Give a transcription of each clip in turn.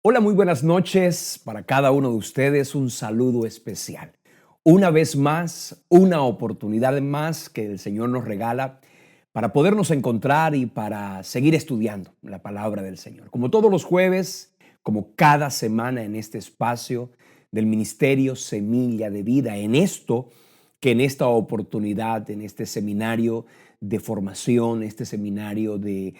Hola, muy buenas noches para cada uno de ustedes. Un saludo especial. Una vez más, una oportunidad más que el Señor nos regala para podernos encontrar y para seguir estudiando la palabra del Señor. Como todos los jueves, como cada semana en este espacio del Ministerio Semilla de Vida, en esta oportunidad, en este seminario de formación, este seminario de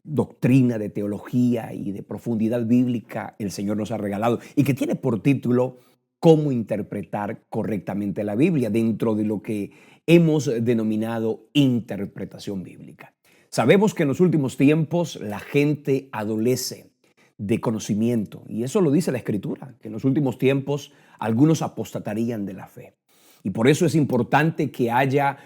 doctrina, de teología y de profundidad bíblica el Señor nos ha regalado y que tiene por título Cómo interpretar correctamente la Biblia dentro de lo que hemos denominado interpretación bíblica. Sabemos que en los últimos tiempos la gente adolece de conocimiento y eso lo dice la Escritura, que en los últimos tiempos algunos apostatarían de la fe. Y por eso es importante que haya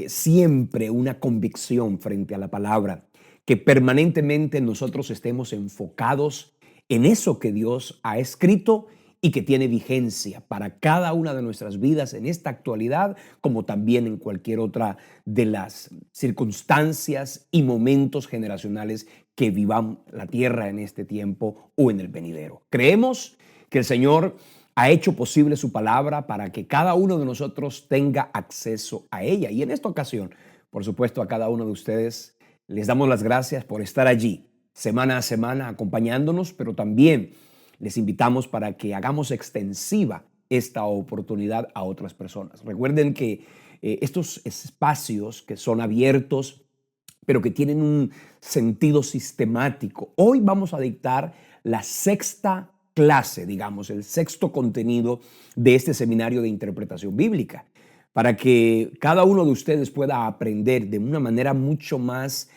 siempre una convicción frente a la palabra, que permanentemente nosotros estemos enfocados en eso que Dios ha escrito y que tiene vigencia para cada una de nuestras vidas en esta actualidad, como también en cualquier otra de las circunstancias y momentos generacionales que vivamos la tierra en este tiempo o en el venidero. Creemos que el Señor ha hecho posible su palabra para que cada uno de nosotros tenga acceso a ella. Y en esta ocasión, por supuesto, a cada uno de ustedes les damos las gracias por estar allí semana a semana acompañándonos, pero también les invitamos para que hagamos extensiva esta oportunidad a otras personas. Recuerden que estos espacios que son abiertos, pero que tienen un sentido sistemático. Hoy vamos a dictar la sexta clase, digamos, el sexto contenido de este seminario de interpretación bíblica, para que cada uno de ustedes pueda aprender de una manera mucho más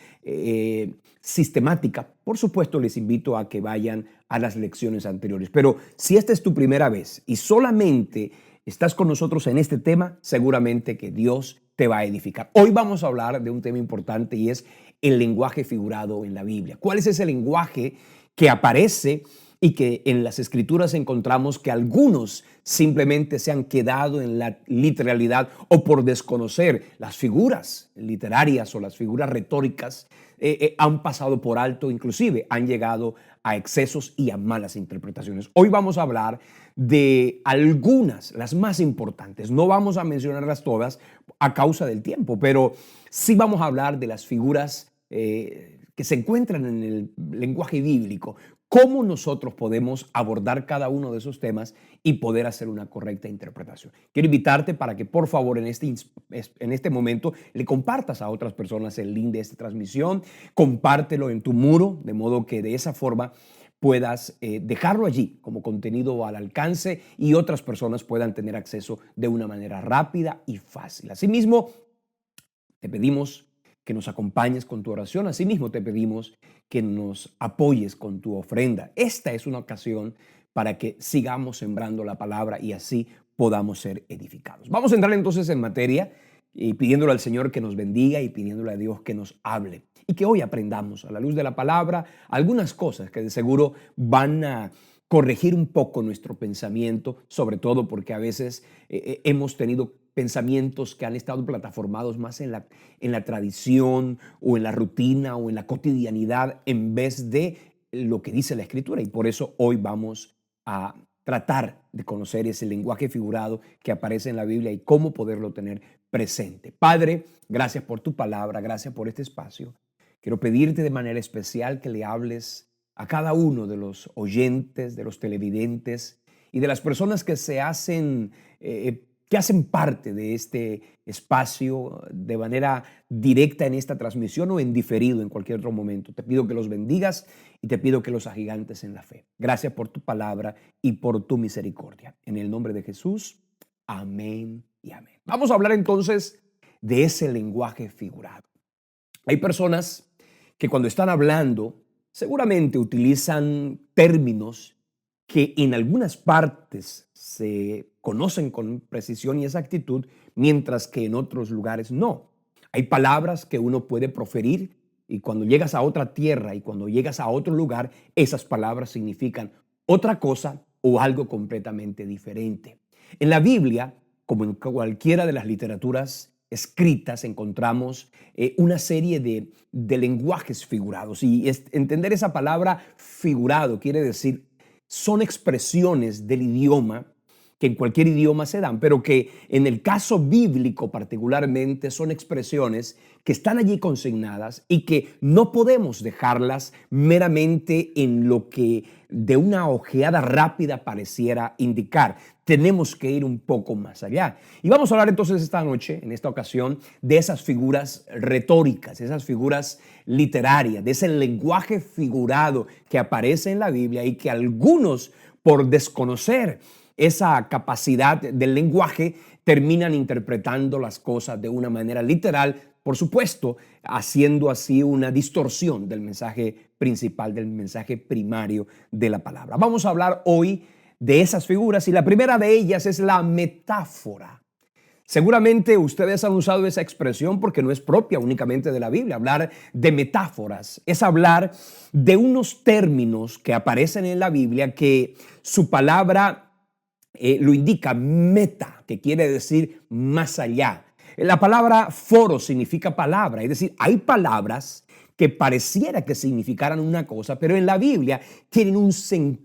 sistemática. Por supuesto, les invito a que vayan a las lecciones anteriores, pero si esta es tu primera vez y solamente estás con nosotros en este tema, seguramente que Dios te va a edificar. Hoy vamos a hablar de un tema importante y es el lenguaje figurado en la Biblia. ¿Cuál es ese lenguaje que aparece y que en las Escrituras encontramos que algunos simplemente se han quedado en la literalidad o por desconocer las figuras literarias o las figuras retóricas han pasado por alto, inclusive han llegado a excesos y a malas interpretaciones? Hoy vamos a hablar de algunas, las más importantes. No vamos a mencionarlas todas a causa del tiempo, pero sí vamos a hablar de las figuras que se encuentran en el lenguaje bíblico, cómo nosotros podemos abordar cada uno de esos temas y poder hacer una correcta interpretación. Quiero invitarte para que por favor en este momento le compartas a otras personas el link de esta transmisión, compártelo en tu muro, de modo que de esa forma puedas dejarlo allí como contenido al alcance y otras personas puedan tener acceso de una manera rápida y fácil. Asimismo, te pedimos que nos acompañes con tu oración. Asimismo, te pedimos que nos apoyes con tu ofrenda. Esta es una ocasión para que sigamos sembrando la palabra y así podamos ser edificados. Vamos a entrar entonces en materia y pidiéndole al Señor que nos bendiga y pidiéndole a Dios que nos hable y que hoy aprendamos a la luz de la palabra algunas cosas que de seguro van a corregir un poco nuestro pensamiento, sobre todo porque a veces hemos tenido pensamientos que han estado plataformados más en la tradición o en la rutina o en la cotidianidad en vez de lo que dice la Escritura. Y por eso hoy vamos a tratar de conocer ese lenguaje figurado que aparece en la Biblia y cómo poderlo tener presente. Padre, gracias por tu palabra, gracias por este espacio. Quiero pedirte de manera especial que le hables a cada uno de los oyentes, de los televidentes y de las personas que que hacen parte de este espacio de manera directa en esta transmisión o en diferido en cualquier otro momento. Te pido que los bendigas y te pido que los agigantes en la fe. Gracias por tu palabra y por tu misericordia. En el nombre de Jesús, amén y amén. Vamos a hablar entonces de ese lenguaje figurado. Hay personas que cuando están hablando seguramente utilizan términos que en algunas partes se conocen con precisión y exactitud, mientras que en otros lugares no. Hay palabras que uno puede proferir y cuando llegas a otra tierra y cuando llegas a otro lugar, esas palabras significan otra cosa o algo completamente diferente. En la Biblia, como en cualquiera de las literaturas escritas encontramos una serie de lenguajes figurados. Y entender esa palabra figurado quiere decir, son expresiones del idioma que en cualquier idioma se dan, pero que en el caso bíblico particularmente son expresiones que están allí consignadas y que no podemos dejarlas meramente en lo que de una ojeada rápida pareciera indicar. Tenemos que ir un poco más allá. Y vamos a hablar entonces esta noche, en esta ocasión, de esas figuras retóricas, esas figuras literarias, de ese lenguaje figurado que aparece en la Biblia y que algunos, por desconocer esa capacidad del lenguaje, terminan interpretando las cosas de una manera literal, por supuesto, haciendo así una distorsión del mensaje principal, del mensaje primario de la palabra. Vamos a hablar hoy de esas figuras y la primera de ellas es la metáfora. Seguramente ustedes han usado esa expresión porque no es propia únicamente de la Biblia. Hablar de metáforas es hablar de unos términos que aparecen en la Biblia que su palabra lo indica, meta, que quiere decir más allá. La palabra foro significa palabra, es decir, hay palabras que pareciera que significaran una cosa, pero en la Biblia tienen un sentido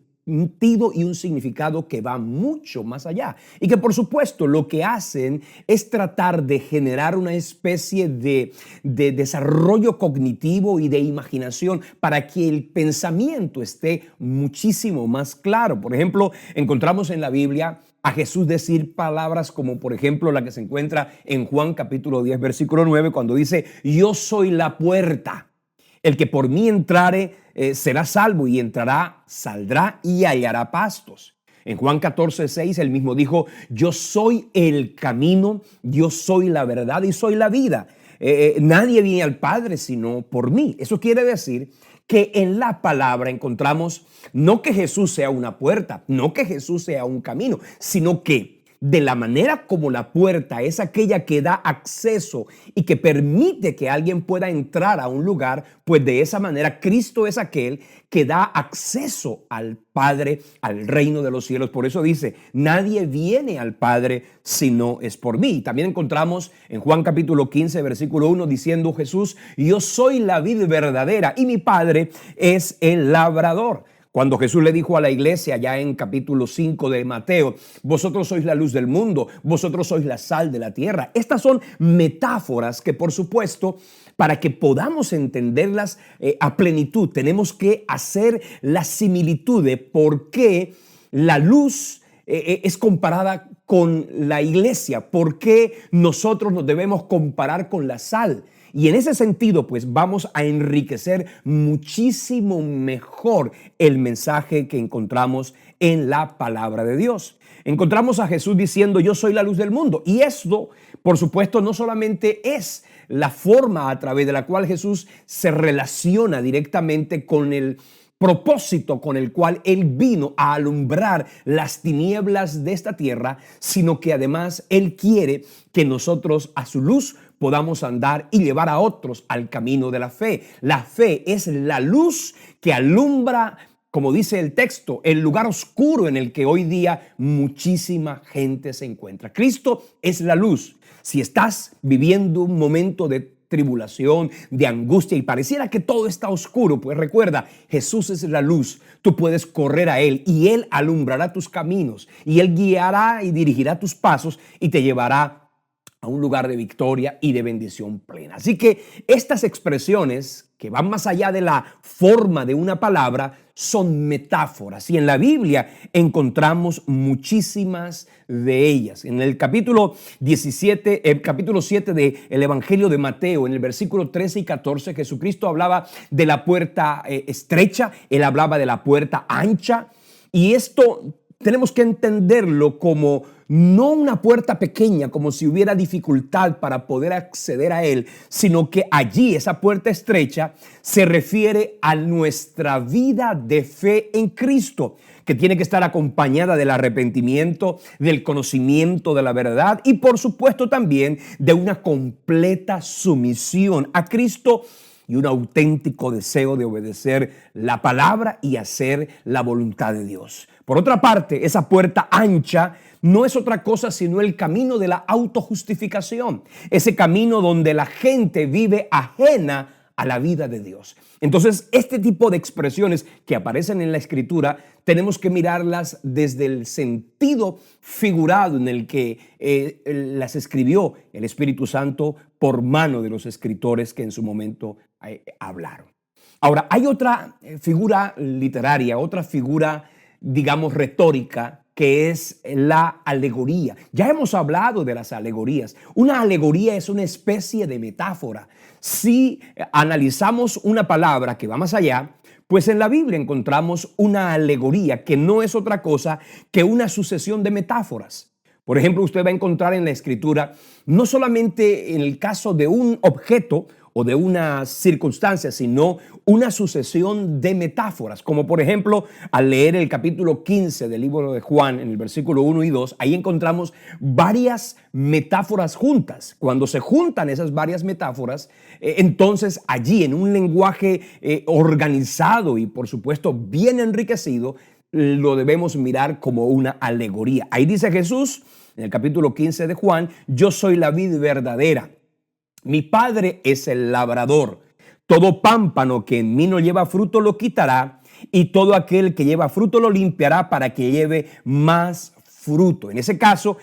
y un significado que va mucho más allá. Y que por supuesto lo que hacen es tratar de generar una especie de desarrollo cognitivo y de imaginación para que el pensamiento esté muchísimo más claro. Por ejemplo, encontramos en la Biblia a Jesús decir palabras como por ejemplo la que se encuentra en Juan capítulo 10 versículo 9 cuando dice: yo soy la puerta. El que por mí entrare será salvo, y entrará, saldrá y hallará pastos. En Juan 14:6 él mismo dijo: yo soy el camino, yo soy la verdad y soy la vida. Nadie viene al Padre sino por mí. Eso quiere decir que en la palabra encontramos no que Jesús sea una puerta, no que Jesús sea un camino, sino que de la manera como la puerta es aquella que da acceso y que permite que alguien pueda entrar a un lugar, pues de esa manera Cristo es aquel que da acceso al Padre, al reino de los cielos. Por eso dice: nadie viene al Padre si no es por mí. También encontramos en Juan capítulo 15 versículo 1 diciendo Jesús: yo soy la vid verdadera y mi Padre es el labrador. Cuando Jesús le dijo a la iglesia ya en capítulo 5 de Mateo: vosotros sois la luz del mundo, vosotros sois la sal de la tierra. Estas son metáforas que, por supuesto, para que podamos entenderlas a plenitud, tenemos que hacer la similitud de por qué la luz es comparada con la iglesia, por qué nosotros nos debemos comparar con la sal. Y en ese sentido, pues vamos a enriquecer muchísimo mejor el mensaje que encontramos en la palabra de Dios. Encontramos a Jesús diciendo: yo soy la luz del mundo. Y esto, por supuesto, no solamente es la forma a través de la cual Jesús se relaciona directamente con el propósito con el cual Él vino a alumbrar las tinieblas de esta tierra, sino que además Él quiere que nosotros a su luz podamos andar y llevar a otros al camino de la fe. La fe es la luz que alumbra, como dice el texto, el lugar oscuro en el que hoy día muchísima gente se encuentra. Cristo es la luz. Si estás viviendo un momento de tribulación, de angustia y pareciera que todo está oscuro, pues recuerda, Jesús es la luz. Tú puedes correr a Él y Él alumbrará tus caminos y Él guiará y dirigirá tus pasos y te llevará a un lugar de victoria y de bendición plena. Así que estas expresiones que van más allá de la forma de una palabra son metáforas, y en la Biblia encontramos muchísimas de ellas. En el capítulo 7 del Evangelio de Mateo, en el versículo 13 y 14, Jesucristo hablaba de la puerta estrecha, Él hablaba de la puerta ancha, y esto tenemos que entenderlo como no una puerta pequeña, como si hubiera dificultad para poder acceder a Él, sino que allí esa puerta estrecha se refiere a nuestra vida de fe en Cristo, que tiene que estar acompañada del arrepentimiento, del conocimiento de la verdad y por supuesto también de una completa sumisión a Cristo y un auténtico deseo de obedecer la palabra y hacer la voluntad de Dios. Por otra parte, esa puerta ancha no es otra cosa sino el camino de la autojustificación, ese camino donde la gente vive ajena a la vida de Dios. Entonces, este tipo de expresiones que aparecen en la Escritura tenemos que mirarlas desde el sentido figurado en el que las escribió el Espíritu Santo por mano de los escritores que en su momento hablaron. Ahora, hay otra figura literaria, otra figura, digamos, retórica, que es la alegoría. Ya hemos hablado de las alegorías. Una alegoría es una especie de metáfora. Si analizamos una palabra que va más allá, pues en la Biblia encontramos una alegoría que no es otra cosa que una sucesión de metáforas. Por ejemplo, usted va a encontrar en la Escritura, no solamente en el caso de un objeto o de una circunstancia, sino una sucesión de metáforas, como por ejemplo al leer el capítulo 15 del libro de Juan, en el versículo 1 y 2, ahí encontramos varias metáforas juntas. Cuando se juntan esas varias metáforas, entonces allí en un lenguaje organizado y por supuesto bien enriquecido, lo debemos mirar como una alegoría. Ahí dice Jesús en el capítulo 15 de Juan: yo soy la vid verdadera, mi Padre es el labrador. Todo pámpano que en mí no lleva fruto lo quitará, y todo aquel que lleva fruto lo limpiará para que lleve más fruto. En ese caso,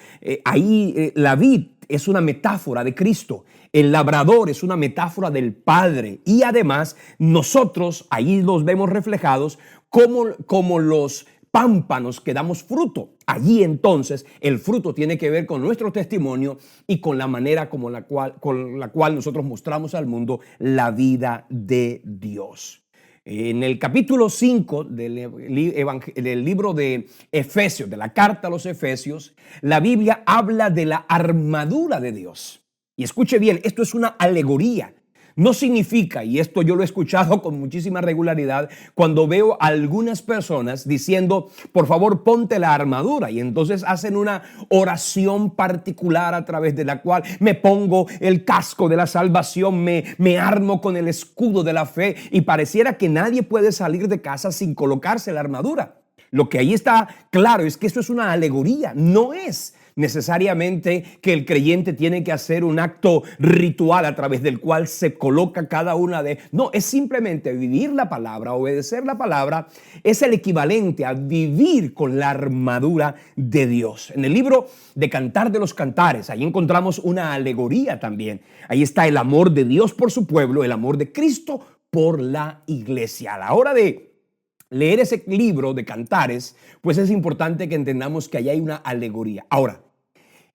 la vid es una metáfora de Cristo. El labrador es una metáfora del Padre. Y además, nosotros ahí los vemos reflejados como los pámpanos que damos fruto. Allí entonces el fruto tiene que ver con nuestro testimonio y con la manera con la cual nosotros mostramos al mundo la vida de Dios. En el capítulo 5 del libro de Efesios, de la carta a los Efesios, la Biblia habla de la armadura de Dios. Y escuche bien, esto es una alegoría. No significa, y esto yo lo he escuchado con muchísima regularidad, cuando veo a algunas personas diciendo, por favor, ponte la armadura, y entonces hacen una oración particular a través de la cual me pongo el casco de la salvación, me armo con el escudo de la fe, y pareciera que nadie puede salir de casa sin colocarse la armadura. Lo que ahí está claro es que esto es una alegoría, no es necesariamente que el creyente tiene que hacer un acto ritual a través del cual se coloca cada una de... No, es simplemente vivir la palabra, obedecer la palabra, es el equivalente a vivir con la armadura de Dios. En el libro de Cantar de los Cantares, ahí encontramos una alegoría también. Ahí está el amor de Dios por su pueblo, el amor de Cristo por la iglesia. A la hora de leer ese libro de Cantares, pues es importante que entendamos que allá hay una alegoría. Ahora,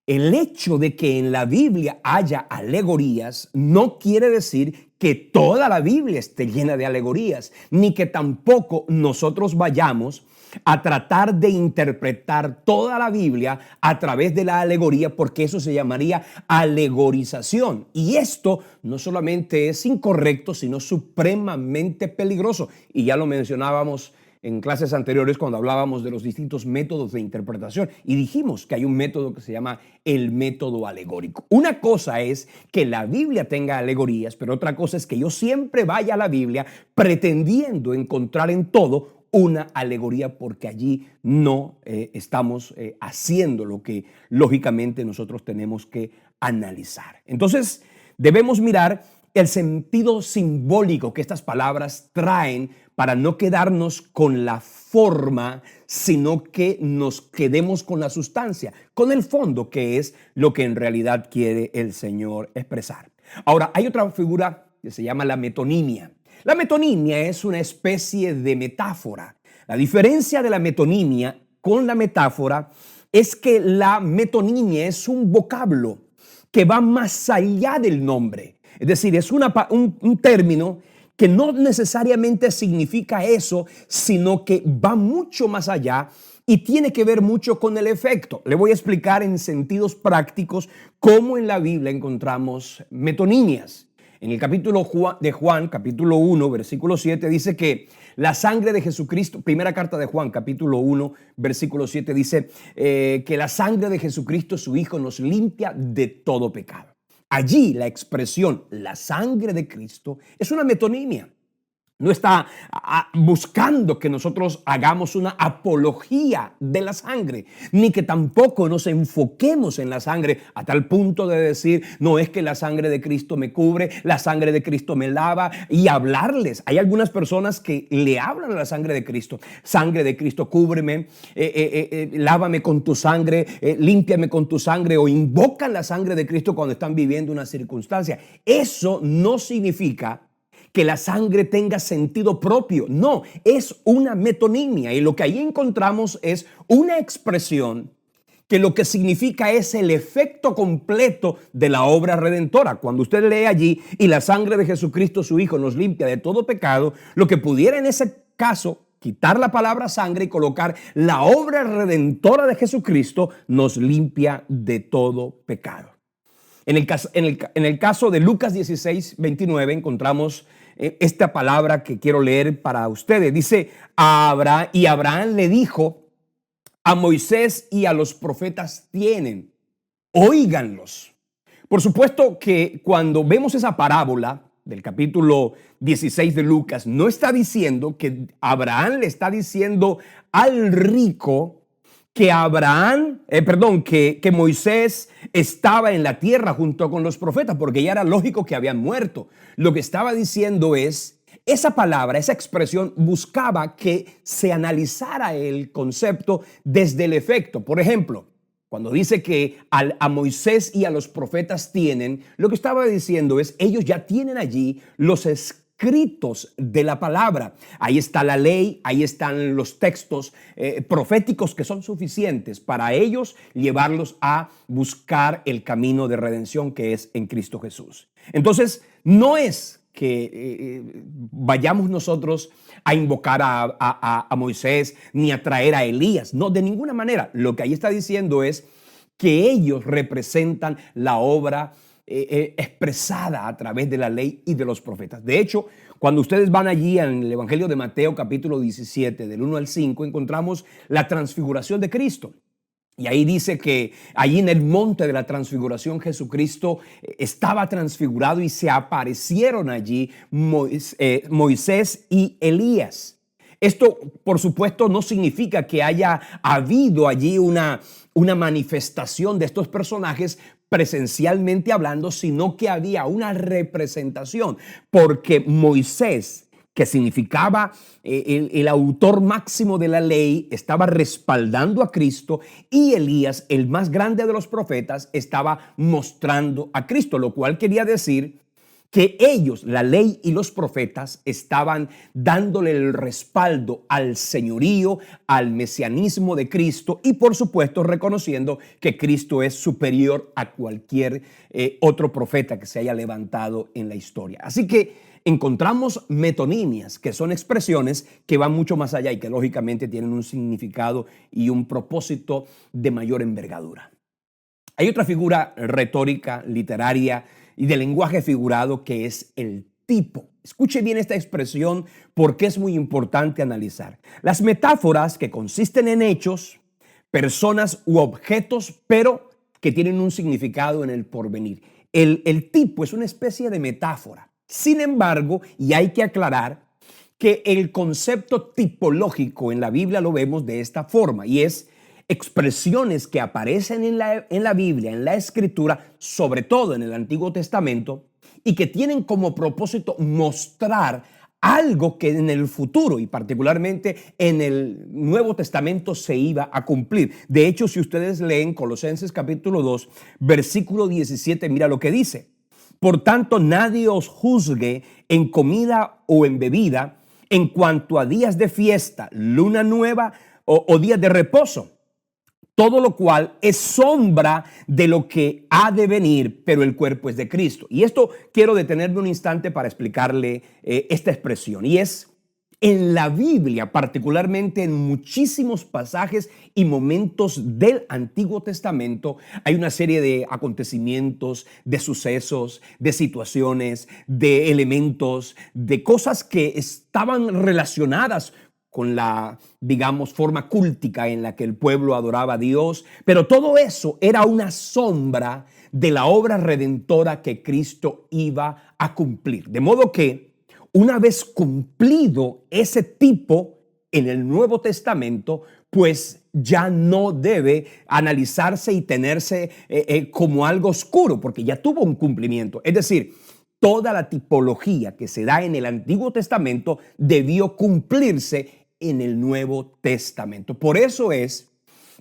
el hecho de que en la Biblia haya alegorías no quiere decir que toda la Biblia esté llena de alegorías, ni que tampoco nosotros vayamos a tratar de interpretar toda la Biblia a través de la alegoría, porque eso se llamaría alegorización. Y esto no solamente es incorrecto, sino supremamente peligroso. Y ya lo mencionábamos en clases anteriores cuando hablábamos de los distintos métodos de interpretación y dijimos que hay un método que se llama el método alegórico. Una cosa es que la Biblia tenga alegorías, pero otra cosa es que yo siempre vaya a la Biblia pretendiendo encontrar en todo una alegoría, porque allí no estamos haciendo lo que lógicamente nosotros tenemos que analizar. Entonces debemos mirar el sentido simbólico que estas palabras traen para no quedarnos con la forma, sino que nos quedemos con la sustancia, con el fondo, que es lo que en realidad quiere el Señor expresar. Ahora, hay otra figura que se llama la metonimia. La metonimia es una especie de metáfora. La diferencia de la metonimia con la metáfora es que la metonimia es un vocablo que va más allá del nombre. Es decir, es un término que no necesariamente significa eso, sino que va mucho más allá y tiene que ver mucho con el efecto. Le voy a explicar en sentidos prácticos cómo en la Biblia encontramos metonimias. En el capítulo de Juan, capítulo 1, versículo 7, dice que la sangre de Jesucristo, primera carta de Juan, capítulo 1, versículo 7, dice que la sangre de Jesucristo, su Hijo, nos limpia de todo pecado. Allí la expresión la sangre de Cristo es una metonimia. No está buscando que nosotros hagamos una apología de la sangre, ni que tampoco nos enfoquemos en la sangre a tal punto de decir, no es que la sangre de Cristo me cubre, la sangre de Cristo me lava, y hablarles. Hay algunas personas que le hablan a la sangre de Cristo, cúbreme, lávame con tu sangre, límpiame con tu sangre, o invocan la sangre de Cristo cuando están viviendo una circunstancia. Eso no significa que la sangre tenga sentido propio. No, es una metonimia, y lo que ahí encontramos es una expresión que lo que significa es el efecto completo de la obra redentora. Cuando usted lee allí, y la sangre de Jesucristo su Hijo nos limpia de todo pecado, lo que pudiera en ese caso quitar la palabra sangre y colocar la obra redentora de Jesucristo nos limpia de todo pecado. En el caso de Lucas 16, 29 encontramos esta palabra que quiero leer para ustedes. Dice, Abraham le dijo, a Moisés y a los profetas tienen, óiganlos. Por supuesto que cuando vemos esa parábola del capítulo 16 de Lucas, no está diciendo que Abraham le está diciendo al rico que Moisés estaba en la tierra junto con los profetas, porque ya era lógico que habían muerto. Lo que estaba diciendo es, esa palabra, esa expresión buscaba que se analizara el concepto desde el efecto. Por ejemplo, cuando dice que a Moisés y a los profetas tienen, lo que estaba diciendo es, ellos ya tienen allí los escritos de la palabra. Ahí está la ley, ahí están los textos proféticos que son suficientes para ellos llevarlos a buscar el camino de redención que es en Cristo Jesús. Entonces, no es que vayamos nosotros a invocar a Moisés ni a traer a Elías. No, de ninguna manera. Lo que ahí está diciendo es que ellos representan la obra expresada a través de la ley y de los profetas. De hecho, cuando ustedes van allí en el Evangelio de Mateo capítulo 17, del 1 al 5, encontramos la transfiguración de Cristo. Y ahí dice que allí en el monte de la transfiguración Jesucristo estaba transfigurado y se aparecieron allí Moisés y Elías. Esto, por supuesto, no significa que haya habido allí una manifestación de estos personajes presencialmente hablando, sino que había una representación, porque Moisés, que significaba el autor máximo de la ley, estaba respaldando a Cristo, y Elías, el más grande de los profetas, estaba mostrando a Cristo, lo cual quería decir que ellos, la ley y los profetas, estaban dándole el respaldo al señorío, al mesianismo de Cristo, y por supuesto reconociendo que Cristo es superior a cualquier otro profeta que se haya levantado en la historia. Así que encontramos metonimias, que son expresiones que van mucho más allá y que lógicamente tienen un significado y un propósito de mayor envergadura. Hay otra figura retórica, literaria y de lenguaje figurado, que es el tipo. Escuche bien esta expresión porque es muy importante analizar. Las metáforas, que consisten en hechos, personas u objetos, pero que tienen un significado en el porvenir. El tipo es una especie de metáfora. Sin embargo, y hay que aclarar que el concepto tipológico en la Biblia lo vemos de esta forma, y es expresiones que aparecen en la Biblia, en la Escritura, sobre todo en el Antiguo Testamento, y que tienen como propósito mostrar algo que en el futuro y particularmente en el Nuevo Testamento se iba a cumplir. De hecho, si ustedes leen Colosenses capítulo 2, versículo 17, mira lo que dice. Por tanto, nadie os juzgue en comida o en bebida, en cuanto a días de fiesta, luna nueva o días de reposo. Todo lo cual es sombra de lo que ha de venir, pero el cuerpo es de Cristo. Y esto quiero detenerme un instante para explicarle esta expresión. Y es en la Biblia, particularmente en muchísimos pasajes y momentos del Antiguo Testamento, hay una serie de acontecimientos, de sucesos, de situaciones, de elementos, de cosas que estaban relacionadas con la, digamos, forma cúltica en la que el pueblo adoraba a Dios, pero todo eso era una sombra de la obra redentora que Cristo iba a cumplir. De modo que una vez cumplido ese tipo en el Nuevo Testamento, pues ya no debe analizarse y tenerse como algo oscuro, porque ya tuvo un cumplimiento. Es decir, toda la tipología que se da en el Antiguo Testamento debió cumplirse en el Nuevo Testamento. Por eso es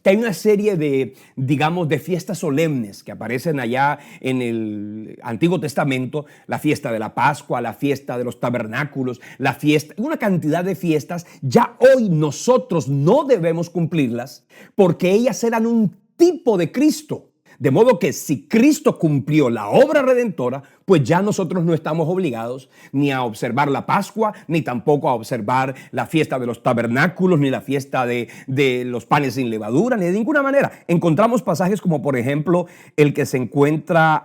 que hay una serie de, digamos, de fiestas solemnes que aparecen allá en el Antiguo Testamento, la fiesta de la Pascua, la fiesta de los tabernáculos, la fiesta, una cantidad de fiestas. Ya hoy nosotros no debemos cumplirlas porque ellas eran un tipo de Cristo. De modo que si Cristo cumplió la obra redentora, pues ya nosotros no estamos obligados ni a observar la Pascua, ni tampoco a observar la fiesta de los tabernáculos, ni la fiesta de los panes sin levadura, ni de ninguna manera. Encontramos pasajes como por ejemplo el que se encuentra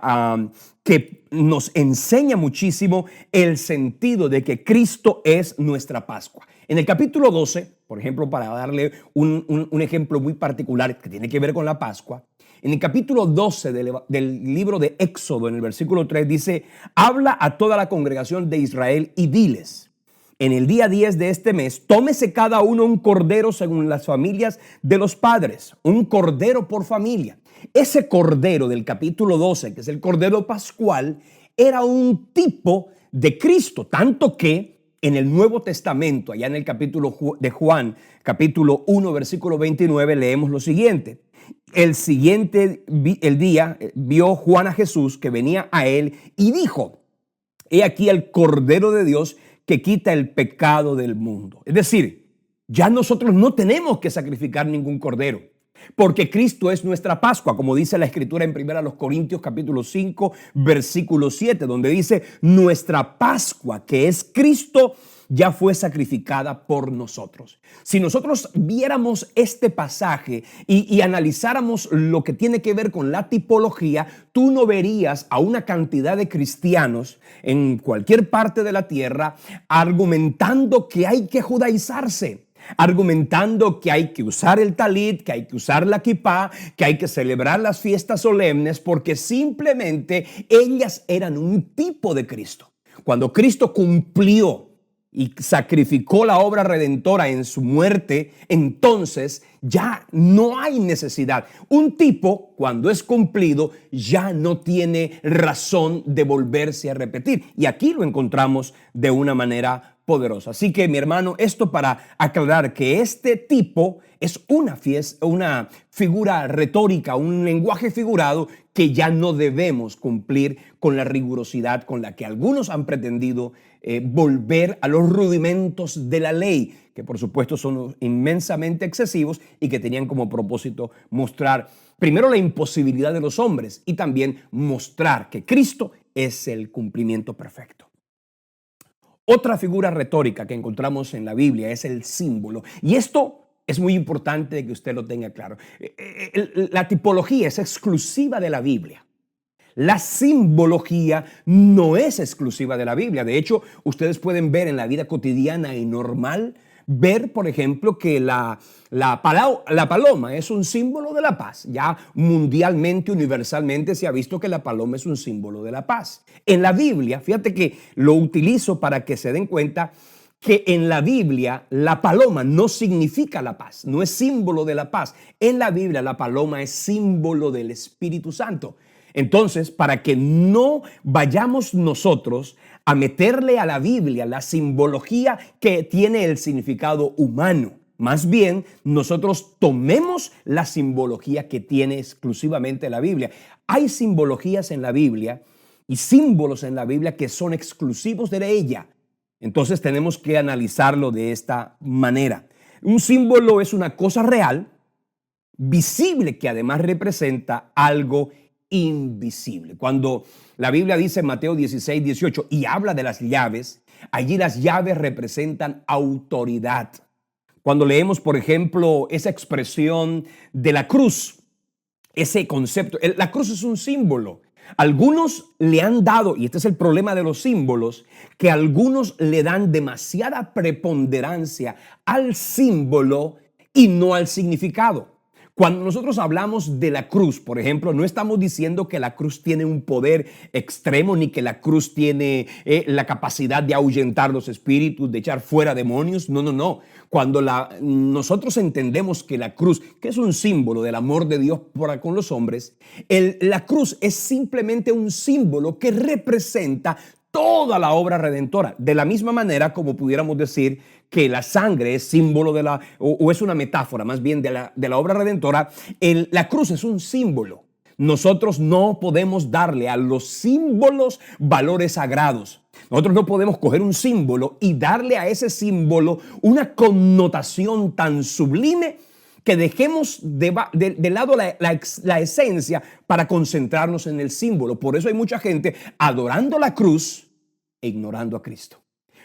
que nos enseña muchísimo el sentido de que Cristo es nuestra Pascua. En el capítulo 12, por ejemplo, para darle un ejemplo muy particular que tiene que ver con la Pascua, en el capítulo 12 del libro de Éxodo, en el versículo 3, dice: habla a toda la congregación de Israel y diles, en el día 10 de este mes, tómese cada uno un cordero según las familias de los padres, un cordero por familia. Ese cordero del capítulo 12, que es el cordero pascual, era un tipo de Cristo, tanto que en el Nuevo Testamento, allá en el capítulo de Juan, capítulo 1, versículo 29, leemos lo siguiente: el día vio Juan a Jesús que venía a él y dijo: he aquí el Cordero de Dios que quita el pecado del mundo. Es decir, ya nosotros no tenemos que sacrificar ningún cordero, porque Cristo es nuestra Pascua, como dice la Escritura en 1 Corintios capítulo 5, versículo 7, donde dice: nuestra Pascua, que es Cristo, ya fue sacrificada por nosotros. Si nosotros viéramos este pasaje y analizáramos lo que tiene que ver con la tipología, tú no verías a una cantidad de cristianos en cualquier parte de la tierra argumentando que hay que judaizarse, argumentando que hay que usar el talit, que hay que usar la kipá, que hay que celebrar las fiestas solemnes, porque simplemente ellas eran un tipo de Cristo. Cuando Cristo cumplió y sacrificó la obra redentora en su muerte, entonces ya no hay necesidad. Un tipo, cuando es cumplido, ya no tiene razón de volverse a repetir. Y aquí lo encontramos de una manera poderosa. Así que, mi hermano, esto para aclarar que este tipo es una figura retórica, un lenguaje figurado que ya no debemos cumplir con la rigurosidad con la que algunos han pretendido volver a los rudimentos de la ley, que por supuesto son inmensamente excesivos y que tenían como propósito mostrar primero la imposibilidad de los hombres y también mostrar que Cristo es el cumplimiento perfecto. Otra figura retórica que encontramos en la Biblia es el símbolo. Y esto es muy importante que usted lo tenga claro. La tipología es exclusiva de la Biblia. La simbología no es exclusiva de la Biblia. De hecho, ustedes pueden ver en la vida cotidiana y normal, ver, por ejemplo, que la paloma es un símbolo de la paz. Ya mundialmente, universalmente se ha visto que la paloma es un símbolo de la paz. En la Biblia, fíjate que lo utilizo para que se den cuenta que en la Biblia la paloma no significa la paz, no es símbolo de la paz. En la Biblia la paloma es símbolo del Espíritu Santo. Entonces, para que no vayamos nosotros a meterle a la Biblia la simbología que tiene el significado humano, más bien nosotros tomemos la simbología que tiene exclusivamente la Biblia. Hay simbologías en la Biblia y símbolos en la Biblia que son exclusivos de ella. Entonces tenemos que analizarlo de esta manera. Un símbolo es una cosa real, visible, que además representa algo invisible. Cuando la Biblia dice en Mateo 16, 18 y habla de las llaves, allí las llaves representan autoridad. Cuando leemos, por ejemplo, esa expresión de la cruz, ese concepto, la cruz es un símbolo. Algunos le han dado, y este es el problema de los símbolos, que algunos le dan demasiada preponderancia al símbolo y no al significado. Cuando nosotros hablamos de la cruz, por ejemplo, no estamos diciendo que la cruz tiene un poder extremo ni que la cruz tiene la capacidad de ahuyentar los espíritus, de echar fuera demonios. No, no, no. Cuando nosotros entendemos que la cruz, que es un símbolo del amor de Dios para con los hombres, la cruz es simplemente un símbolo que representa toda la obra redentora. De la misma manera como pudiéramos decir que la sangre es símbolo o es una metáfora más bien de la obra redentora, la cruz es un símbolo. Nosotros no podemos darle a los símbolos valores sagrados. Nosotros no podemos coger un símbolo y darle a ese símbolo una connotación tan sublime que dejemos de lado la esencia para concentrarnos en el símbolo. Por eso hay mucha gente adorando la cruz e ignorando a Cristo.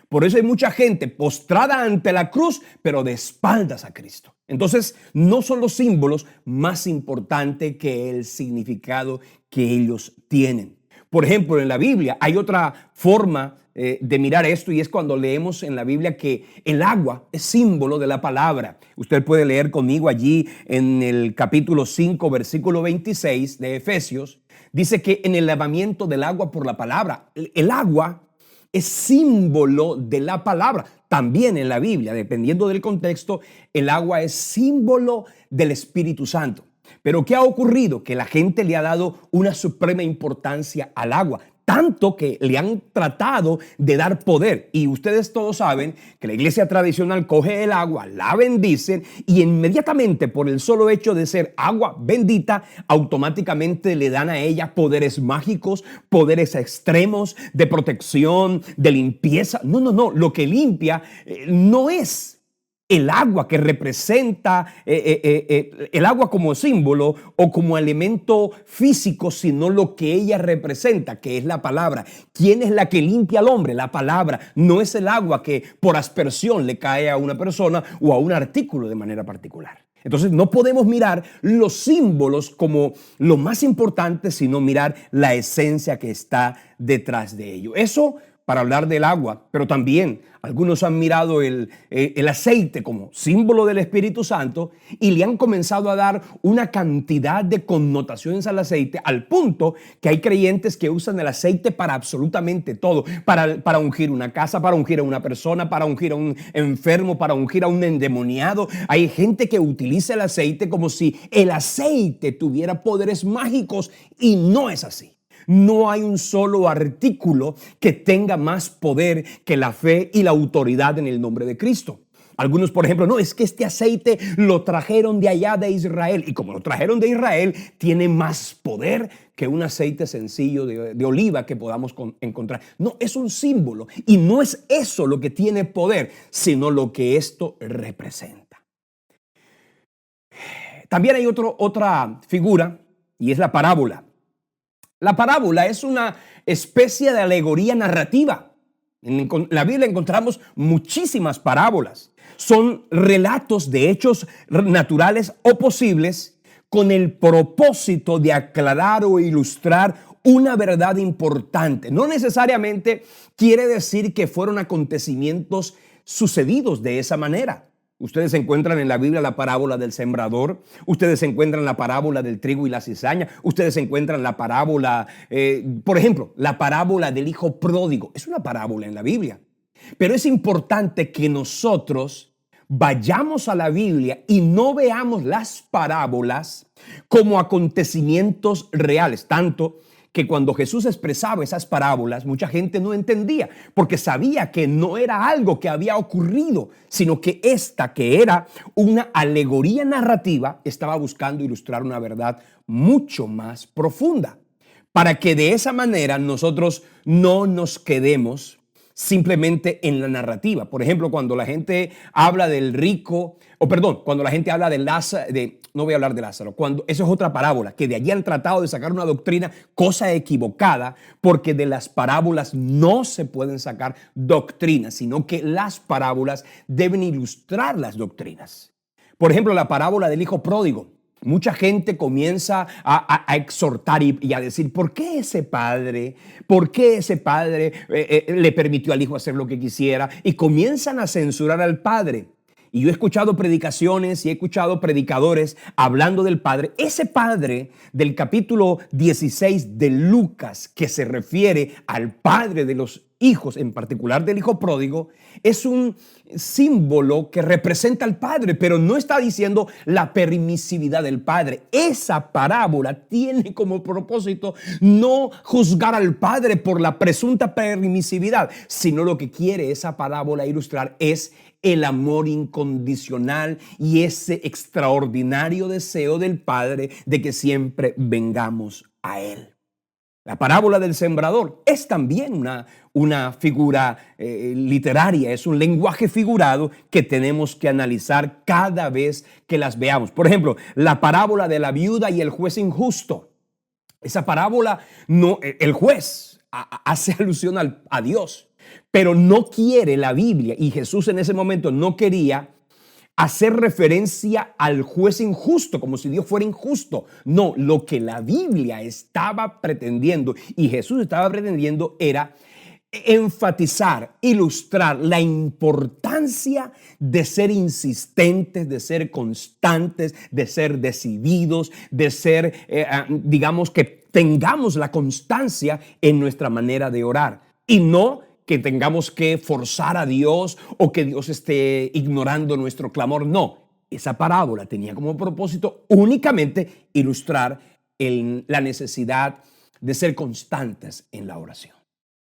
Por eso hay mucha gente postrada ante la cruz, pero de espaldas a Cristo. Entonces, no son los símbolos más importantes que el significado que ellos tienen. Por ejemplo, en la Biblia hay otra forma de mirar esto, y es cuando leemos en la Biblia que el agua es símbolo de la palabra. Usted puede leer conmigo allí en el capítulo 5, versículo 26 de Efesios. Dice que en el lavamiento del agua por la palabra, el agua es símbolo de la palabra. También en la Biblia, dependiendo del contexto, el agua es símbolo del Espíritu Santo. Pero ¿qué ha ocurrido? Que la gente le ha dado una suprema importancia al agua, tanto que le han tratado de dar poder. Y ustedes todos saben que la iglesia tradicional coge el agua, la bendicen y inmediatamente, por el solo hecho de ser agua bendita, automáticamente le dan a ella poderes mágicos, poderes extremos de protección, de limpieza. No, no, no. Lo que limpia no es el agua que representa el agua como símbolo o como elemento físico, sino lo que ella representa, que es la palabra. ¿Quién es la que limpia al hombre? La palabra. No es el agua que por aspersión le cae a una persona o a un artículo de manera particular. Entonces no podemos mirar los símbolos como lo más importante, sino mirar la esencia que está detrás de ello. Eso para hablar del agua, pero también algunos han mirado el aceite como símbolo del Espíritu Santo y le han comenzado a dar una cantidad de connotaciones al aceite, al punto que hay creyentes que usan el aceite para absolutamente todo, para ungir una casa, para ungir a una persona, para ungir a un enfermo, para ungir a un endemoniado. Hay gente que utiliza el aceite como si el aceite tuviera poderes mágicos y no es así. No hay un solo artículo que tenga más poder que la fe y la autoridad en el nombre de Cristo. Algunos, por ejemplo, no, es que este aceite lo trajeron de allá de Israel. Y como lo trajeron de Israel, tiene más poder que un aceite sencillo de oliva que podamos encontrar. No, es un símbolo. Y no es eso lo que tiene poder, sino lo que esto representa. También hay otra figura, y es la parábola. La parábola es una especie de alegoría narrativa. En la Biblia encontramos muchísimas parábolas. Son relatos de hechos naturales o posibles con el propósito de aclarar o ilustrar una verdad importante. No necesariamente quiere decir que fueron acontecimientos sucedidos de esa manera. Ustedes encuentran en la Biblia la parábola del sembrador, ustedes encuentran la parábola del trigo y la cizaña, ustedes encuentran la parábola, por ejemplo, la parábola del hijo pródigo. Es una parábola en la Biblia, pero es importante que nosotros vayamos a la Biblia y no veamos las parábolas como acontecimientos reales, tanto que cuando Jesús expresaba esas parábolas, mucha gente no entendía, porque sabía que no era algo que había ocurrido, sino que esta, que era una alegoría narrativa, estaba buscando ilustrar una verdad mucho más profunda, para que de esa manera nosotros no nos quedemos simplemente en la narrativa. Por ejemplo, cuando la gente habla del rico, cuando la gente habla de Lázaro, no voy a hablar de Lázaro, eso es otra parábola, que de allí han tratado de sacar una doctrina, cosa equivocada, porque de las parábolas no se pueden sacar doctrinas, sino que las parábolas deben ilustrar las doctrinas. Por ejemplo, la parábola del hijo pródigo. Mucha gente comienza a exhortar y a decir, ¿por qué ese padre? ¿Por qué ese padre le permitió al hijo hacer lo que quisiera? Y comienzan a censurar al padre. Y yo he escuchado predicaciones y he escuchado predicadores hablando del padre. Ese padre del capítulo 16 de Lucas, que se refiere al padre de los hijos, en particular del hijo pródigo, es un símbolo que representa al padre, pero no está diciendo la permisividad del padre. Esa parábola tiene como propósito no juzgar al padre por la presunta permisividad, sino lo que quiere esa parábola ilustrar es el amor incondicional y ese extraordinario deseo del Padre de que siempre vengamos a Él. La parábola del sembrador es también una figura literaria, es un lenguaje figurado que tenemos que analizar cada vez que las veamos. Por ejemplo, la parábola de la viuda y el juez injusto. Esa parábola, no, el juez hace alusión a Dios, pero no quiere la Biblia, y Jesús en ese momento no quería hacer referencia al juez injusto, como si Dios fuera injusto. No, lo que la Biblia estaba pretendiendo y Jesús estaba pretendiendo era enfatizar, ilustrar la importancia de ser insistentes, de ser constantes, de ser decididos, de ser, digamos, que tengamos la constancia en nuestra manera de orar y no que tengamos que forzar a Dios o que Dios esté ignorando nuestro clamor. No, esa parábola tenía como propósito únicamente ilustrar la necesidad de ser constantes en la oración.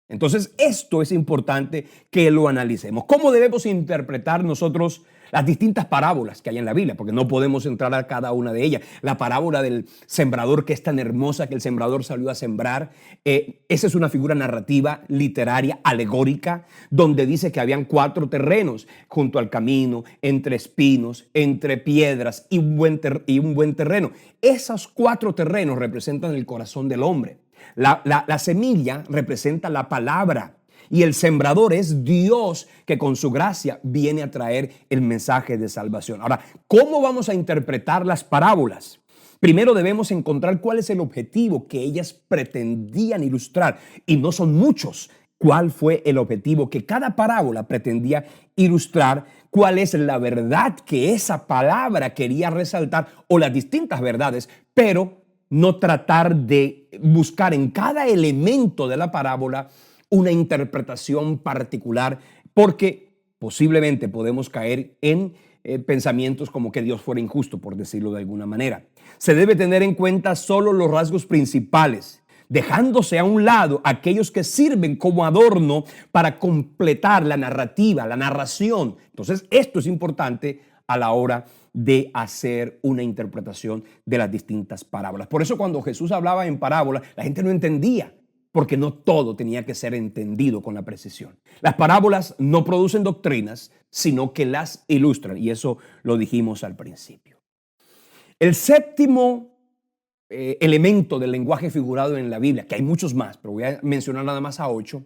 Entonces, esto es importante que lo analicemos. ¿Cómo debemos interpretar nosotros las distintas parábolas que hay en la Biblia? Porque no podemos entrar a cada una de ellas. La parábola del sembrador, que es tan hermosa, que el sembrador salió a sembrar. Esa es una figura narrativa, literaria, alegórica, donde dice que habían 4 terrenos junto al camino, entre espinos, entre piedras y un buen terreno. Esos 4 terrenos representan el corazón del hombre. La semilla representa la palabra y el sembrador es Dios que con su gracia viene a traer el mensaje de salvación. Ahora, ¿cómo vamos a interpretar las parábolas? Primero debemos encontrar cuál es el objetivo que ellas pretendían ilustrar, y no son muchos. ¿Cuál fue el objetivo que cada parábola pretendía ilustrar? ¿Cuál es la verdad que esa palabra quería resaltar, o las distintas verdades, pero no tratar de buscar en cada elemento de la parábola una interpretación particular, porque posiblemente podemos caer en pensamientos como que Dios fuera injusto, por decirlo de alguna manera. Se debe tener en cuenta solo los rasgos principales, dejándose a un lado aquellos que sirven como adorno para completar la narrativa, la narración. Entonces, esto es importante a la hora de hacer una interpretación de las distintas parábolas. Por eso cuando Jesús hablaba en parábolas, la gente no entendía, porque no todo tenía que ser entendido con la precisión. Las parábolas no producen doctrinas, sino que las ilustran, y eso lo dijimos al principio. El séptimo elemento del lenguaje figurado en la Biblia, que hay muchos más, pero voy a mencionar nada más a 8,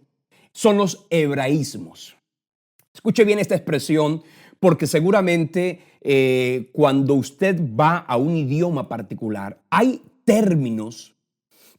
son los hebraísmos. Escuche bien esta expresión, porque seguramente cuando usted va a un idioma particular, hay términos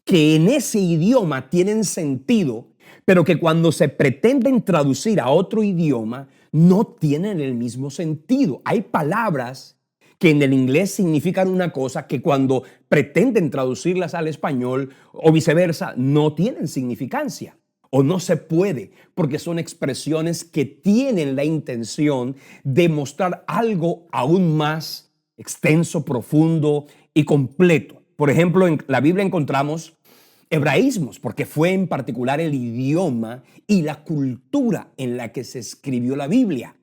que en ese idioma tienen sentido, pero que cuando se pretenden traducir a otro idioma no tienen el mismo sentido. Hay palabras que en el inglés significan una cosa que cuando pretenden traducirlas al español o viceversa no tienen significancia. O no se puede, porque son expresiones que tienen la intención de mostrar algo aún más extenso, profundo y completo. Por ejemplo, en la Biblia encontramos hebraísmos, porque fue en particular el idioma y la cultura en la que se escribió la Biblia.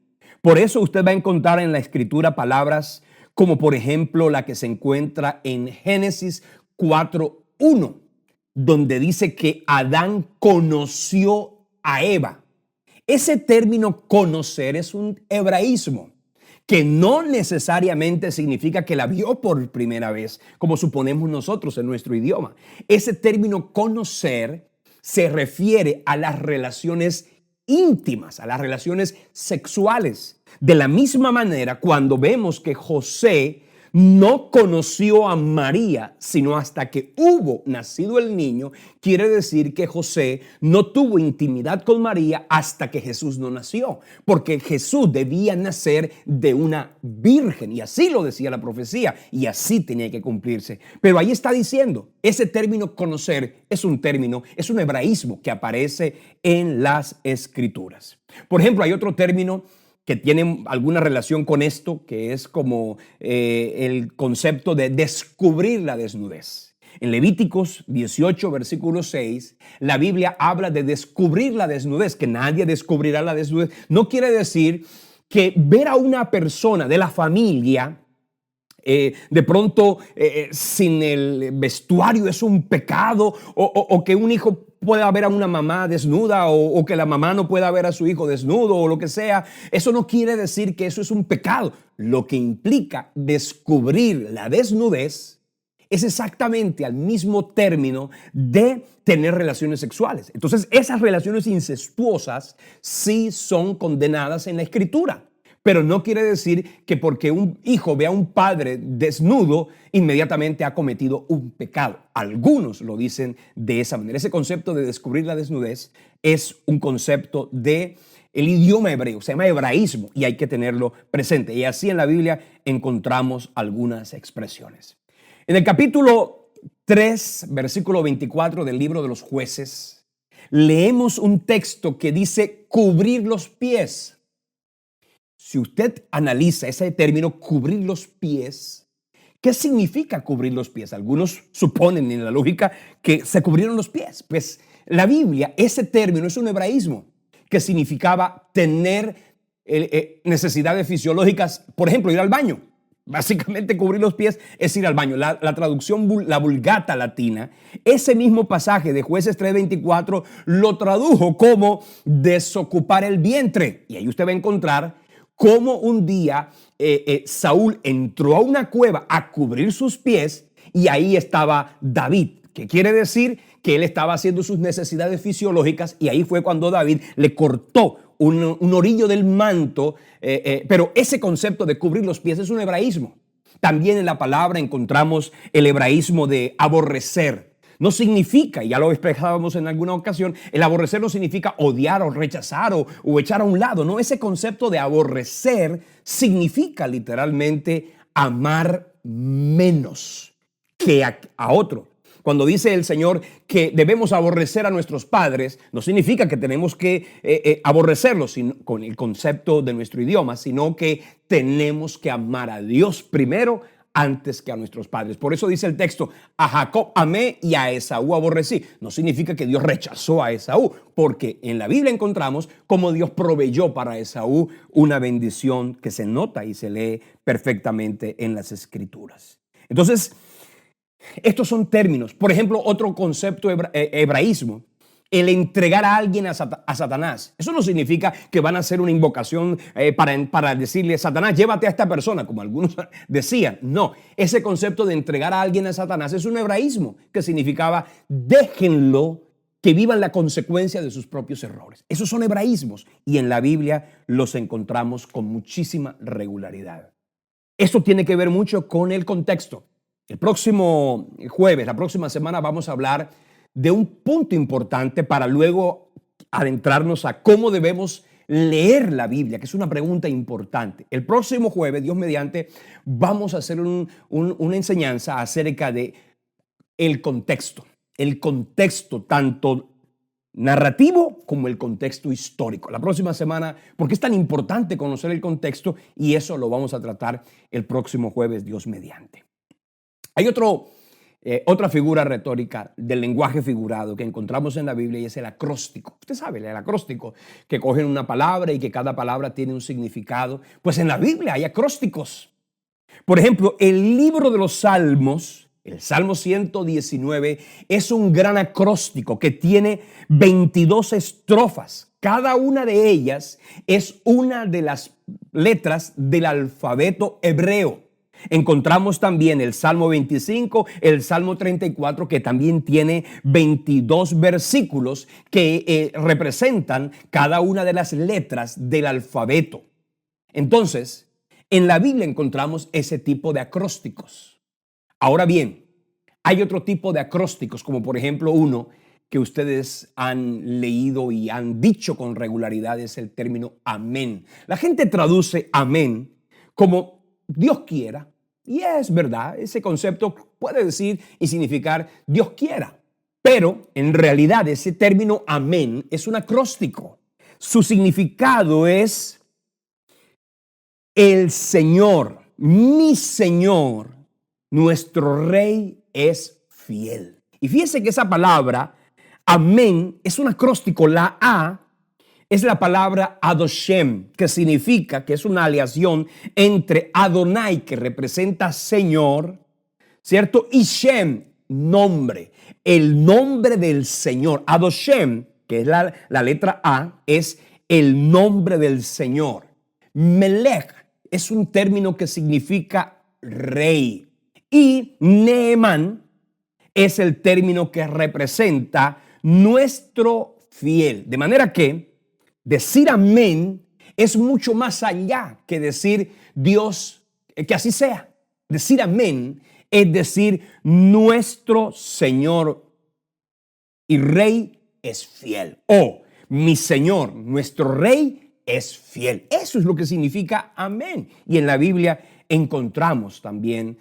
Por eso usted va a encontrar en la Escritura palabras como, por ejemplo, la que se encuentra en Génesis 4:1. Donde dice que Adán conoció a Eva. Ese término conocer es un hebraísmo que no necesariamente significa que la vio por primera vez, como suponemos nosotros en nuestro idioma. Ese término conocer se refiere a las relaciones íntimas, a las relaciones sexuales. De la misma manera, cuando vemos que José no conoció a María sino hasta que hubo nacido el niño, quiere decir que José no tuvo intimidad con María hasta que Jesús no nació, porque Jesús debía nacer de una virgen, y así lo decía la profecía, y así tenía que cumplirse. Pero ahí está diciendo, ese término conocer es un término, es un hebraísmo que aparece en las Escrituras. Por ejemplo, hay otro término que tienen alguna relación con esto, que es como el concepto de descubrir la desnudez. En Levíticos 18, versículo 6, la Biblia habla de descubrir la desnudez, que nadie descubrirá la desnudez. No quiere decir que ver a una persona de la familia de pronto sin el vestuario es un pecado, o que un hijo pueda ver a una mamá desnuda, o que la mamá no pueda ver a su hijo desnudo, o lo que sea. Eso no quiere decir que eso es un pecado. Lo que implica descubrir la desnudez es exactamente al mismo término de tener relaciones sexuales. Entonces, esas relaciones incestuosas sí son condenadas en la Escritura. Pero no quiere decir que porque un hijo ve a un padre desnudo, inmediatamente ha cometido un pecado. Algunos lo dicen de esa manera. Ese concepto de descubrir la desnudez es un concepto de el idioma hebreo, se llama hebraísmo, y hay que tenerlo presente. Y así en la Biblia encontramos algunas expresiones. En el capítulo 3, versículo 24 del libro de los Jueces, leemos un texto que dice cubrir los pies. Si usted analiza ese término, cubrir los pies, ¿qué significa cubrir los pies? Algunos suponen en la lógica que se cubrieron los pies. Pues la Biblia, ese término es un hebraísmo que significaba tener necesidades fisiológicas, por ejemplo, ir al baño. Básicamente cubrir los pies es ir al baño. La traducción, la Vulgata latina, ese mismo pasaje de Jueces 3:24 lo tradujo como desocupar el vientre. Y ahí usted va a encontrar cómo un día Saúl entró a una cueva a cubrir sus pies, y ahí estaba David, que quiere decir que él estaba haciendo sus necesidades fisiológicas, y ahí fue cuando David le cortó un orillo del manto, pero ese concepto de cubrir los pies es un hebraísmo. También en la palabra encontramos el hebraísmo de aborrecer. No significa, y ya lo expresábamos en alguna ocasión, el aborrecer no significa odiar o rechazar o echar a un lado. No, ese concepto de aborrecer significa literalmente amar menos que a otro. Cuando dice el Señor que debemos aborrecer a nuestros padres, no significa que tenemos que aborrecerlos con el concepto de nuestro idioma, sino que tenemos que amar a Dios primero antes que a nuestros padres. Por eso dice el texto, a Jacob amé y a Esaú aborrecí. No significa que Dios rechazó a Esaú, porque en la Biblia encontramos cómo Dios proveyó para Esaú una bendición que se nota y se lee perfectamente en las Escrituras. Entonces, estos son términos. Por ejemplo, otro concepto hebraísmo, el entregar a alguien a Satanás. Eso no significa que van a hacer una invocación para decirle, Satanás, llévate a esta persona, como algunos decían. No, ese concepto de entregar a alguien a Satanás es un hebraísmo que significaba, déjenlo que vivan la consecuencia de sus propios errores. Esos son hebraísmos, y en la Biblia los encontramos con muchísima regularidad. Esto tiene que ver mucho con el contexto. El próximo jueves, la próxima semana, vamos a hablar de un punto importante para luego adentrarnos a cómo debemos leer la Biblia, que es una pregunta importante. El próximo jueves, Dios mediante, vamos a hacer una enseñanza acerca de el contexto tanto narrativo como el contexto histórico. La próxima semana, porque es tan importante conocer el contexto, y eso lo vamos a tratar el próximo jueves, Dios mediante. Hay otra figura retórica del lenguaje figurado que encontramos en la Biblia, y es el acróstico. Usted sabe, el acróstico, que cogen una palabra y que cada palabra tiene un significado. Pues en la Biblia hay acrósticos. Por ejemplo, el libro de los Salmos, el Salmo 119, es un gran acróstico que tiene 22 estrofas. Cada una de ellas es una de las letras del alfabeto hebreo. Encontramos también el Salmo 25, el Salmo 34, que también tiene 22 versículos que representan cada una de las letras del alfabeto. Entonces, En la Biblia encontramos ese tipo de acrósticos. Ahora bien, hay otro tipo de acrósticos, como por ejemplo uno que ustedes han leído y han dicho con regularidad, es el término amén. La gente traduce amén como Dios quiera, y es verdad, ese concepto puede decir y significar Dios quiera, pero en realidad ese término amén es un acróstico. Su significado es el Señor, mi Señor, nuestro Rey es fiel. Y fíjense que esa palabra, amén, es un acróstico. La A es la palabra Adoshem, que significa que es una aleación entre Adonai, que representa Señor, ¿cierto? Y Shem, nombre, el nombre del Señor. Adoshem, que es la letra A, es el nombre del Señor. Melech es un término que significa rey. Y Neemán es el término que representa nuestro fiel. De manera que decir amén es mucho más allá que decir Dios, que así sea. Decir amén es decir nuestro Señor y Rey es fiel. O mi Señor, nuestro Rey es fiel. Eso es lo que significa amén. Y en la Biblia encontramos también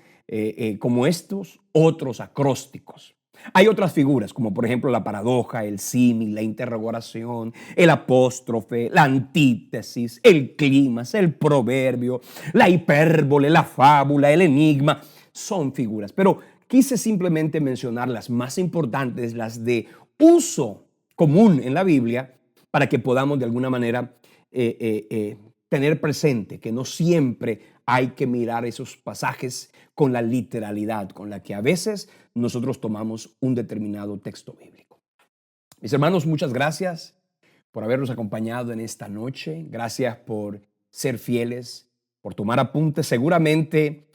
como estos otros acrósticos. Hay otras figuras, como por ejemplo la paradoja, el símil, la interrogación, el apóstrofe, la antítesis, el clímax, el proverbio, la hipérbole, la fábula, el enigma. Son figuras, pero quise simplemente mencionar las más importantes, las de uso común en la Biblia, para que podamos de alguna manera tener presente que no siempre hay que mirar esos pasajes con la literalidad con la que a veces nosotros tomamos un determinado texto bíblico. Mis hermanos, muchas gracias por habernos acompañado en esta noche. Gracias por ser fieles, por tomar apuntes. Seguramente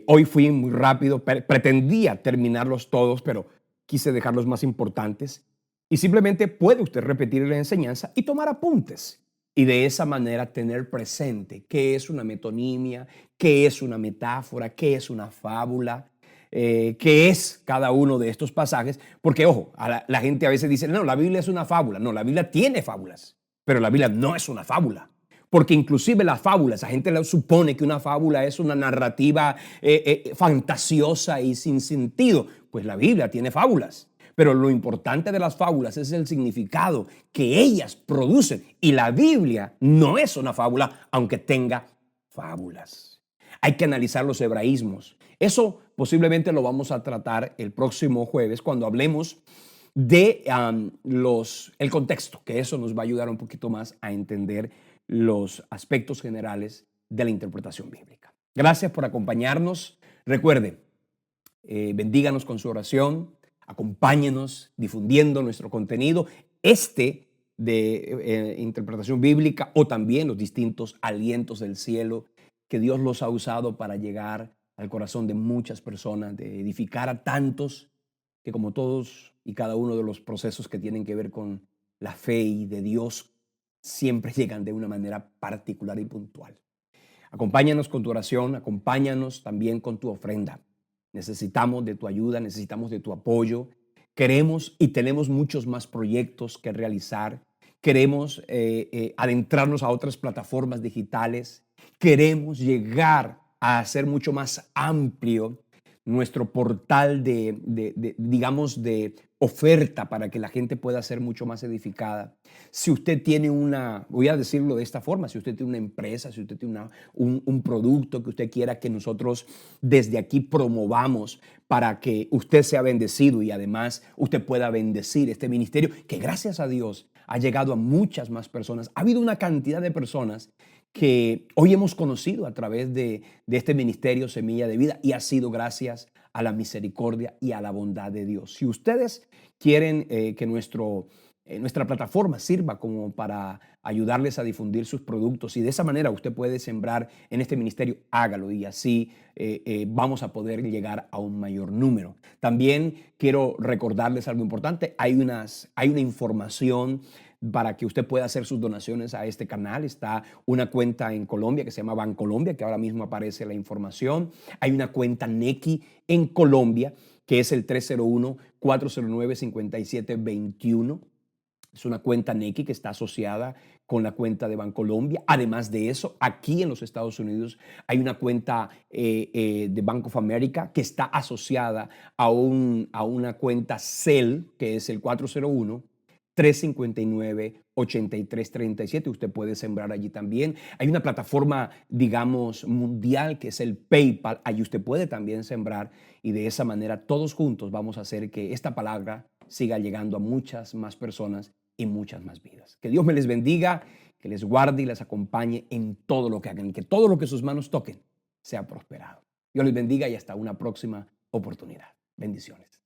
hoy fui muy rápido, pretendía terminarlos todos, pero quise dejar los más importantes. Y simplemente puede usted repetir la enseñanza y tomar apuntes. Y de esa manera tener presente qué es una metonimia, qué es una metáfora, qué es una fábula, qué es cada uno de estos pasajes. Porque, ojo, la gente a veces dice, no, la Biblia es una fábula. No, la Biblia tiene fábulas, pero la Biblia no es una fábula. Porque inclusive las fábulas, la gente supone que una fábula es una narrativa fantasiosa y sin sentido. Pues la Biblia tiene fábulas. Pero lo importante de las fábulas es el significado que ellas producen. Y la Biblia no es una fábula, aunque tenga fábulas. Hay que analizar los hebraísmos. Eso posiblemente lo vamos a tratar el próximo jueves cuando hablemos de el contexto, que eso nos va a ayudar un poquito más a entender los aspectos generales de la interpretación bíblica. Gracias por acompañarnos. Recuerde, bendíganos con su oración. Acompáñenos difundiendo nuestro contenido, de interpretación bíblica o también los distintos alientos del cielo que Dios los ha usado para llegar al corazón de muchas personas, de edificar a tantos que como todos y cada uno de los procesos que tienen que ver con la fe y de Dios siempre llegan de una manera particular y puntual. Acompáñanos con tu oración, acompáñanos también con tu ofrenda. Necesitamos de tu ayuda, necesitamos de tu apoyo. Queremos y tenemos muchos más proyectos que realizar. Queremos adentrarnos a otras plataformas digitales. Queremos llegar a hacer mucho más amplio nuestro portal digamos, de oferta para que la gente pueda ser mucho más edificada. Si usted tiene voy a decirlo de esta forma, si usted tiene una empresa, si usted tiene un producto que usted quiera que nosotros desde aquí promovamos para que usted sea bendecido y además usted pueda bendecir este ministerio, que gracias a Dios ha llegado a muchas más personas. Ha habido una cantidad de personas que hoy hemos conocido a través de este ministerio Semilla de Vida y ha sido gracias a la misericordia y a la bondad de Dios. Si ustedes quieren que nuestra plataforma sirva como para ayudarles a difundir sus productos y de esa manera usted puede sembrar en este ministerio, hágalo y así vamos a poder llegar a un mayor número. También quiero recordarles algo importante, hay una información para que usted pueda hacer sus donaciones a este canal. Está una cuenta en Colombia que se llama Bancolombia, que ahora mismo aparece la información. Hay una cuenta Nequi en Colombia, que es el 301-409-5721. Es una cuenta Nequi que está asociada con la cuenta de Bancolombia. Además de eso, aquí en los Estados Unidos hay una cuenta de Bank of America que está asociada a una cuenta Cel, que es el 401-359-8337. Usted puede sembrar allí también. Hay una plataforma, digamos, mundial que es el PayPal. Allí usted puede también sembrar y de esa manera todos juntos vamos a hacer que esta palabra siga llegando a muchas más personas y muchas más vidas. Que Dios me les bendiga, que les guarde y les acompañe en todo lo que hagan y que todo lo que sus manos toquen sea prosperado. Dios les bendiga y hasta una próxima oportunidad. Bendiciones.